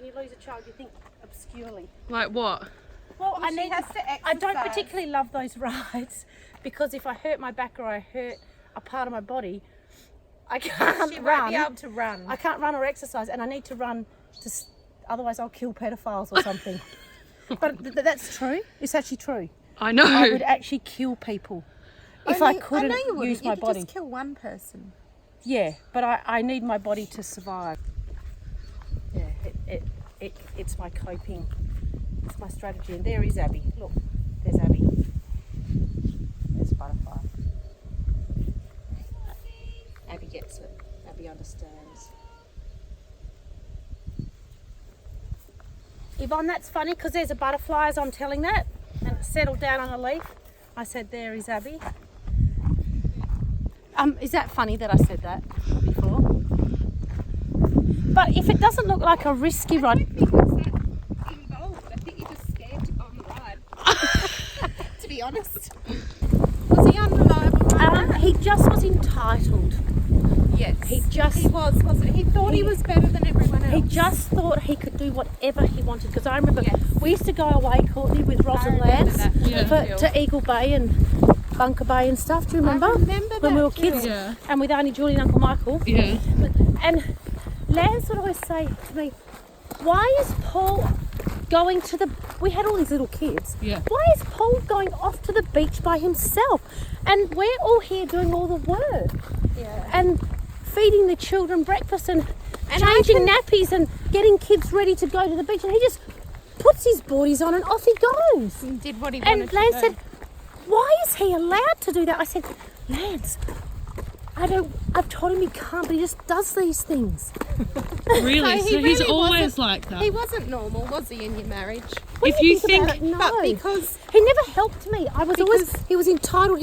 When you lose a child, you think obscurely. Like what? Well, She has to exercise. I don't particularly love those rides because if I hurt my back or I hurt a part of my body, I can't She run. won't be able to run. I can't run or exercise, and I need to run. Otherwise, I'll kill pedophiles or something. But that's true. It's actually true. I know. I would actually kill people if I couldn't I know you wouldn't. use my you could body. just kill one person. Yeah, but I need my body to survive. Yeah, it's my coping. It's my strategy. And there is Abby. Look, there's Abby. There's Butterfly. Abby gets it. Abby understands. Yvonne, that's funny because there's a butterfly as I'm telling that, and it settled down on a leaf. I said, there is Abby. Is that funny that I said that before? But if it doesn't look like a risky ride... I don't think it's that involved. I think you're just scared to go on the ride. To be honest. Was he unreliable? He just was entitled. Yes. He was, wasn't he? He thought he was better than everyone else. He just thought he could do whatever he wanted. Because I remember we used to go away, Courtney, with Roz and Lance to Eagle Bay and Bunker Bay and stuff. Do you remember? I remember when we were too. kids. Yeah. And with Auntie Julie and Uncle Michael. Yeah. And Lance would always say to me, why is Paul going to the... We had all these little kids. Yeah. Why is Paul going off to the beach by himself? And we're all here doing all the work. Yeah. And feeding the children breakfast and changing nappies and getting kids ready to go to the beach. And he just puts his boardies on and off he goes. He did what he wanted And to Lance do. said, why is he allowed to do that? I said, Lance, I've told him he can't, but he just does these things. Really? No, he So he's really always wasn't- like that? He wasn't normal, was he, in your marriage? When If you about think- it, no. But because He never helped me. He was entitled.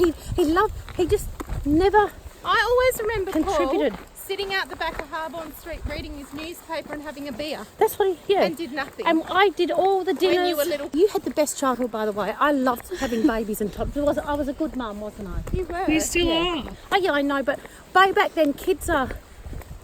He just never I always remember contributed. Paul sitting out the back of Harborne Street reading his newspaper and having a beer That's what he, and did nothing. And I did all the dinners. you were little. You had the best childhood, by the way. I loved having babies and toddlers. I was a good mum, wasn't I? You were. You still are. Oh yeah, I know, but way back then, kids are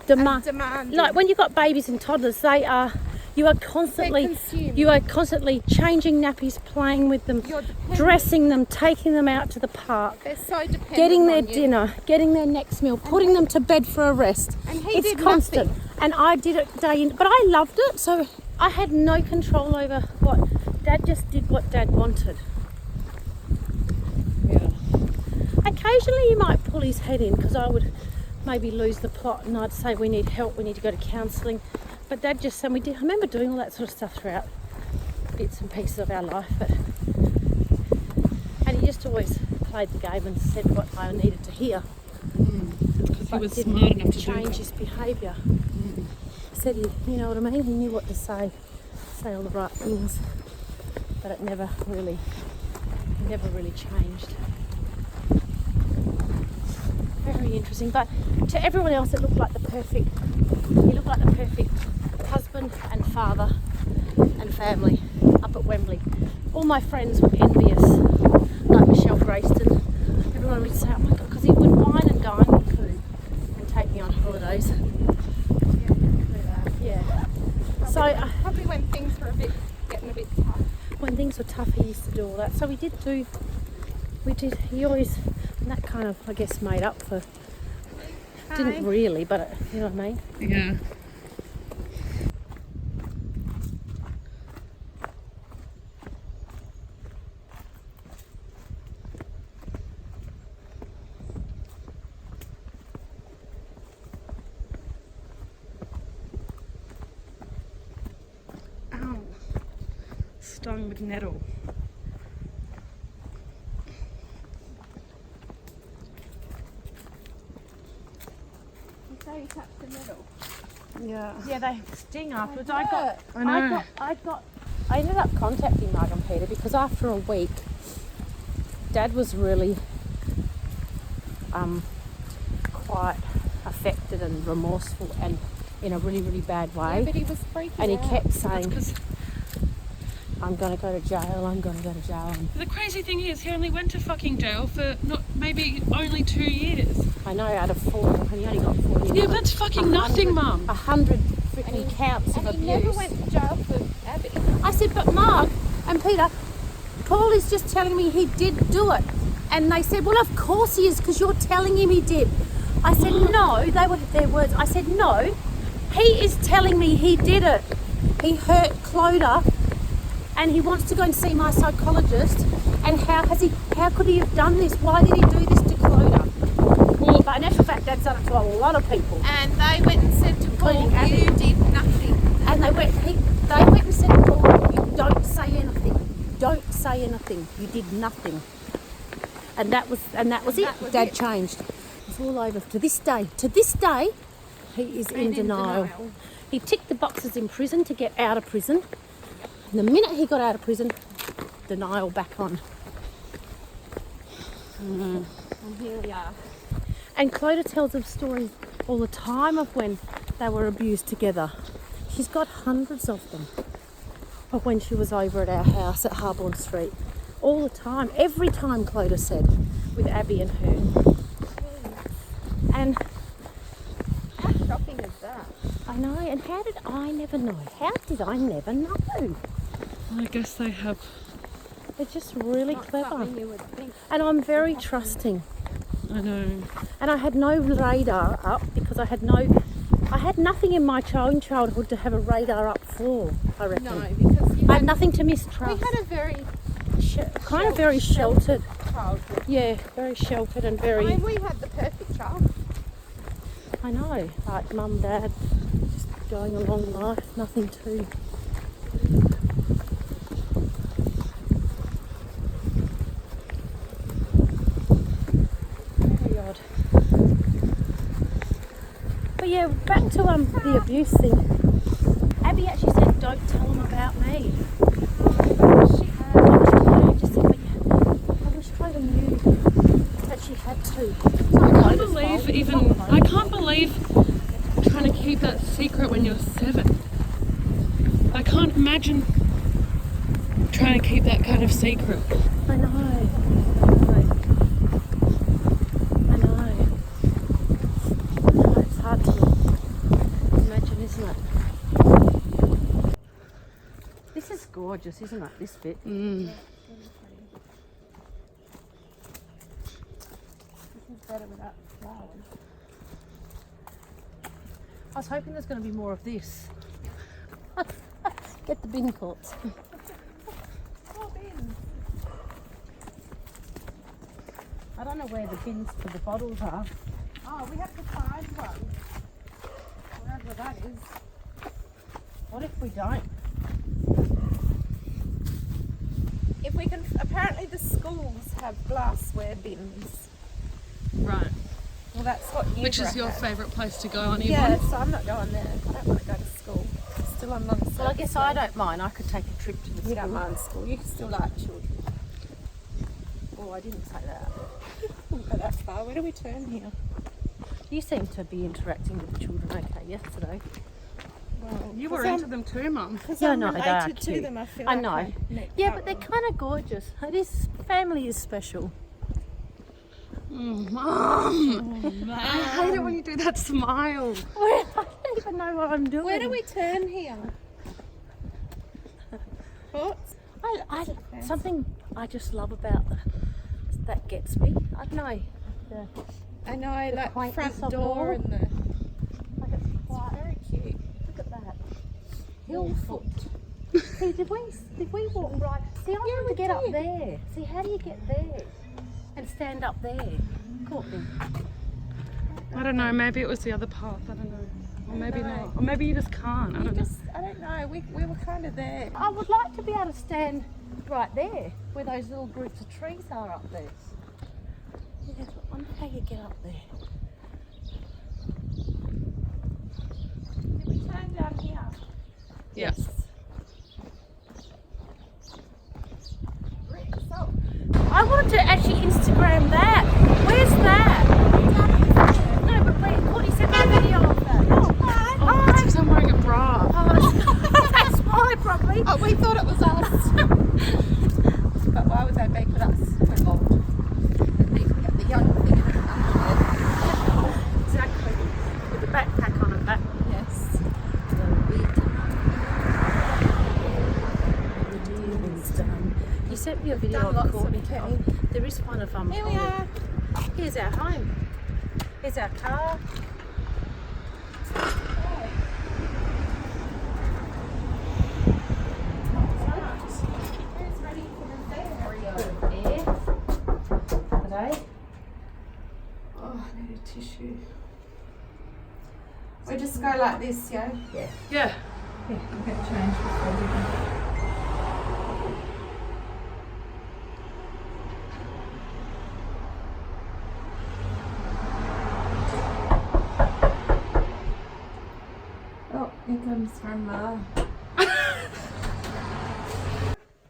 demanding. Like when you've got babies and toddlers, they are. You are constantly. consuming. You are constantly changing nappies, playing with them, You're dependent. dressing them, taking them out to the park, They're so dependent getting their on you. dinner, getting their next meal, putting them to bed for a rest. And he It's did constant. nothing. And I did it day in, but I loved it. So I had no control over what Dad just did. What Dad wanted. Yeah. Occasionally, you might pull his head in because I would maybe lose the plot, and I'd say we need help. We need to go to counselling. But Dad just said I remember doing all that sort of stuff throughout bits and pieces of our life. And he just always played the game and said what I needed to hear. Because he But was didn't smart enough to do change that. his behaviour. He said, you know what I mean? He knew what to say all the right things, but it never really changed. Very interesting. But to everyone else, it looked like the perfect husband and father and family up at Wembley. All my friends were envious, like Michelle Grayston. Everyone would say, oh my God, because he would wine and dine me food and take me on holidays. Yeah. So Probably when things were getting a bit tough. when things were tough, he used to do all that. So he always, and that kind of, I guess, made up for, didn't really, but you know what I mean? Yeah. Ow. Stung with nettle. So you touched the middle. Yeah. Yeah, they sting afterwards. They hurt. I ended up contacting Marg and Peter because after a week, Dad was really quite affected and remorseful and in a really, really bad way. Yeah, but he was freaking And he out. kept saying, Because I'm going to go to jail, I'm going to go to jail. And the crazy thing is, he only went to fucking jail for only 2 years. I know out of 4, and he only got 4 years. Yeah, that's fucking nothing, Mum. 100 freaking counts of And he abuse. never went to jail for Abby. I said, but Mark and Peter, Paul is just telling me he did do it. And they said, well, of course he is, because you're telling him he did. I said, no, they were their words. I said, no, he is telling me he did it. He hurt Clodagh and he wants to go and see my psychologist. And how could he have done this? Why did he do this to Clodagh? Well, but in actual fact, that's done it to a lot of people. And they went and said to Paul, Including Abby. you did nothing. And they went and said to Paul, you don't say anything. Don't say anything. You did nothing. And that was it. Dad changed. It's all over. To this day, he is in denial. He ticked the boxes in prison to get out of prison. And the minute he got out of prison, denial back on. And here we are. And Clodagh tells us stories all the time of when they were abused together. She's got hundreds of them. Of when she was over at our house at Harborne Street. All the time. Every time, Clodagh said, with Abby and her. And How shocking is that? I know, and how did I never know? How did I never know? I guess they have. They're just really Not clever. something you would think. And I'm very trusting. I know. And I had no radar up because I had nothing in my own childhood to have a radar up for, I reckon. No, because you I had nothing to we mistrust. had a very Kind of very sheltered. childhood. Yeah, very sheltered and I very... mean, we had the perfect child. I know, like mum, dad, just going along life, nothing too... Very odd. But yeah, back to the abuse thing. Abby actually said, don't tell them about me. She had. I just said, but yeah, I wish Clodagh knew that she had to. I can't believe trying to keep that secret when you're 7. I can't imagine trying to keep that kind of secret. I know. It's hard to imagine, isn't it? This is gorgeous, isn't it? This bit. Mm. This is better without flowers. I was hoping there's going to be more of this. Get the bin courts. Oh, bins. I don't know where the bins for the bottles are. Oh, we have to find one. Wherever that is. What if we don't? If we can, apparently the schools have glassware bins. Right. Well, that's what you Which is your favourite place to go on Yvonne? Yeah, so I'm not going there. I don't want to go to school. Still on mum's. Well, I guess I don't mind. I could take a trip to the You school. don't mind school. You still like children. Oh, I didn't say that. Wouldn't go that far. Where do we turn here? You seem to be interacting with the children okay yesterday. Well, You were into them too, Mum. Because Yeah, I'm no, they are related to cute. them. I feel I like know. I met Yeah, that but they're one. kind of gorgeous. It is, family is special. Mum! I hate it when you do that smile. I don't even know what I'm doing. Where do we turn here? Thoughts? Something I just love about that gets me. I don't know. I know, like quaintness front of it door all. and the. Like it's It's quite. very cute. Look at that. Hillfoot. See, did we walk right? See, I want to get up there. See, how do you get there and stand up there? Courtney. I don't know, maybe it was the other path, I don't know. Or maybe not. Or maybe you just can't, I don't know. I don't know. We were kind of there. I would like to be able to stand right there, where those little groups of trees are up there. Yeah, I wonder how you get up there. Did we turn down here? Yes. So, I want to actually Instagram that. Where's that? No, but wait, Courtney sent me a video of that. Oh, it's because I'm wearing a bra. That's why, probably. oh, we thought it was us. But why would they make it us? We're old. The young thing in the underwear. Exactly. With the backpack on and that. Yes. sent me a video Done of lots Courtney of Hill. There is one of Here we are. Here's our home. Here's our car. Who's ready for the fair? Air. Today. Oh, I need a tissue. We just go like this, yeah? Yeah. Yeah. Yeah, we'll get changed before we go. Oh, here comes Grandma.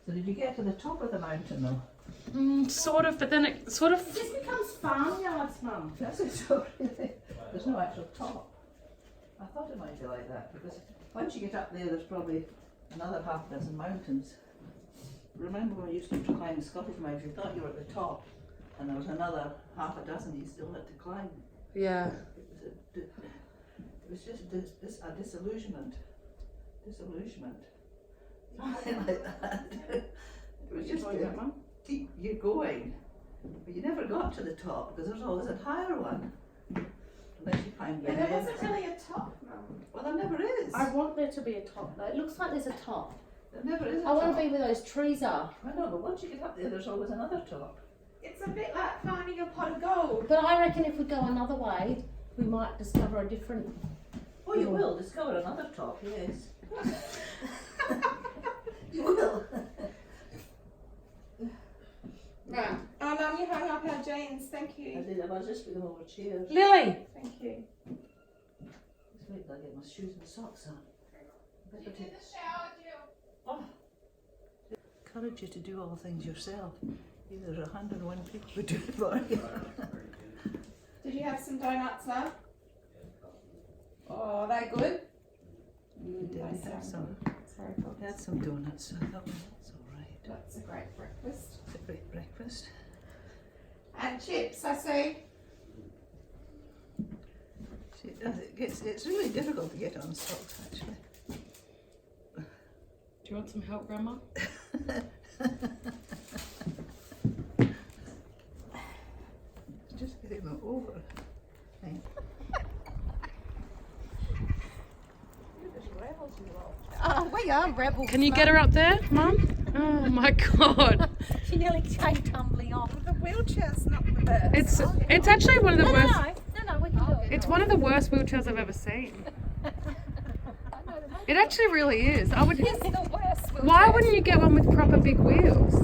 So did you get to the top of the mountain though? Sort of, but then it sort of. This becomes farmyards, Mum. That's it, so really. There's no actual top. I thought it might be like that because once you get up there, there's probably another half dozen mountains. Remember when we used to climb the Scottish Mountains, you thought you were at the top and there was another half a dozen you still had to climb. Yeah. It was just a disillusionment. Disillusionment. Something like that. It was just keep you going. But you never got to the top because there's always a higher one. Unless you find Yeah, there wasn't really a top, Mum. Well, there never is. I want there to be a top though. It looks like there's a top. There never is a I want top. to be where those trees are. I know, but once you get up there, there's always another top. It's a bit like finding a pot of gold. But I reckon if we go another way, we might discover a different. Oh, you will discover another top, yes. You will. Right. Oh, Mum, you hung up our jeans. Thank I you. did. I was just putting them over chairs. Lily! Thank you. Just wait till I get my shoes and socks on. Better take- the shower, Jill. Oh. Encourage you to do all things yourself. There's 101 people who do it for you. Did you have some donuts, love? Oh, are they good? We did. I We sound had some. Sorry, folks. We had some donuts, so I thought, well, that's all right. That's a great breakfast. It's a great breakfast. And chips, I see. See, it's really difficult to get on socks, actually. Do you want some help, Grandma? Just getting them over. Thing. Oh, we are rebels. Can you get her up there, Mum? Oh my God! She nearly came tumbling off. The wheelchair's not the best. It's actually one of the worst. No, we can do it. It's one of the worst wheelchairs I've ever seen. It actually really is. I would. It's the worst wheelchair. Why wouldn't you get one with proper big wheels?